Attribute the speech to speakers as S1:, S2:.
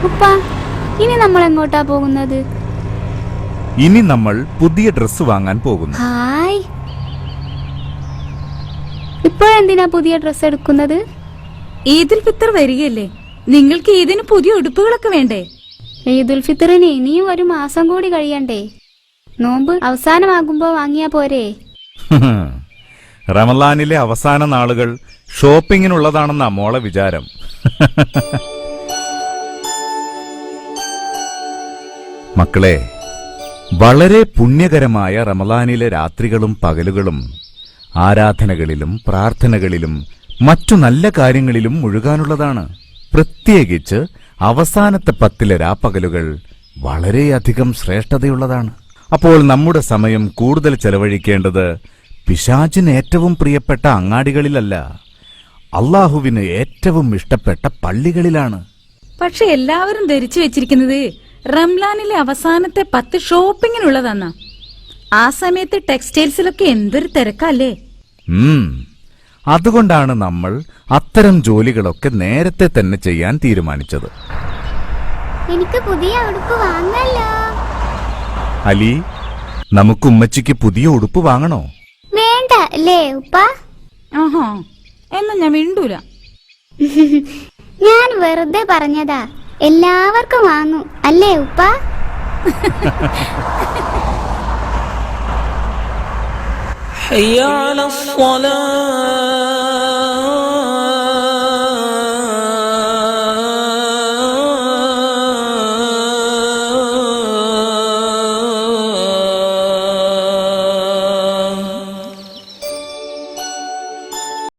S1: ഉപ്പ, ഇനി നമ്മൾ എങ്ങോട്ടാ പോകുന്നത്?
S2: ഇനി നമ്മൾ പുതിയ ഡ്രസ്സ് വാങ്ങാൻ പോകുന്നു.
S1: ഹായ്, ഇപ്പോഴെന്തിനാ പുതിയ ഡ്രസ്സ് എടുക്കുന്നത്?
S3: ഈദുൽ ഫിത്തർ വരികയല്ലേ, നിങ്ങൾക്ക് ഈദിന് പുതിയ ഉടുപ്പുകളൊക്കെ വേണ്ടേ?
S1: ഈദുൽ ഫിത്തറിന് ഇനിയും ഒരു മാസം കൂടി കഴിയണ്ടേ? നോമ്പ് അവസാനമാകുമ്പോ വാങ്ങിയാ പോരെ?
S2: റമളാനിലെ അവസാന നാളുകൾ ഷോപ്പിങ്ങിനുള്ളതാണെന്നാ മോളെ വിചാരം. മക്കളെ, വളരെ പുണ്യകരമായ റമളാനിലെ രാത്രികളും പകലുകളും ആരാധനകളിലും പ്രാർത്ഥനകളിലും മറ്റു നല്ല കാര്യങ്ങളിലും മുഴുകാനുള്ളതാണ്. പ്രത്യേകിച്ച് അവസാനത്തെ 10 രാപ്പകലുകൾ വളരെയധികം ശ്രേഷ്ഠതയുള്ളതാണ്. അപ്പോൾ നമ്മുടെ സമയം കൂടുതൽ ചെലവഴിക്കേണ്ടത് പിശാചിന് ഏറ്റവും പ്രിയപ്പെട്ട അങ്ങാടികളിലല്ല, അള്ളാഹുവിന് ഏറ്റവും ഇഷ്ടപ്പെട്ട പള്ളികളിലാണ്.
S3: പക്ഷെ എല്ലാവരും ധരിച്ചു വെച്ചിരിക്കുന്നത് റംലാനിലെ അവസാനത്തെ 10 ഷോപ്പിങ്ങിനുള്ളതാന്നാ. ആ സമയത്ത് ടെക്സ്റ്റൈൽസിലൊക്കെ എന്തൊരു തിരക്കല്ലേ.
S2: അതുകൊണ്ടാണ് നമ്മൾ അത്തരം ജോലികളൊക്കെ നേരത്തെ തന്നെ ചെയ്യാൻ തീരുമാനിച്ചത്.
S1: എനിക്ക് പുതിയ ഉടുപ്പ് വാങ്ങല്ലോ.
S2: അലി, നമുക്ക് ഉമ്മച്ചിക്ക് പുതിയ ഉടുപ്പ് വാങ്ങണോ?
S1: വേണ്ട അല്ലേ ഉപ്പ?
S3: ആഹാ, എന്നാ ഞാൻ മിണ്ടൂല.
S1: ഞാൻ വെറുതെ പറഞ്ഞതാ. എല്ലാവർക്കും വാങ്ങൂ അല്ലേ ഉപ്പ?
S4: حي على الصلاة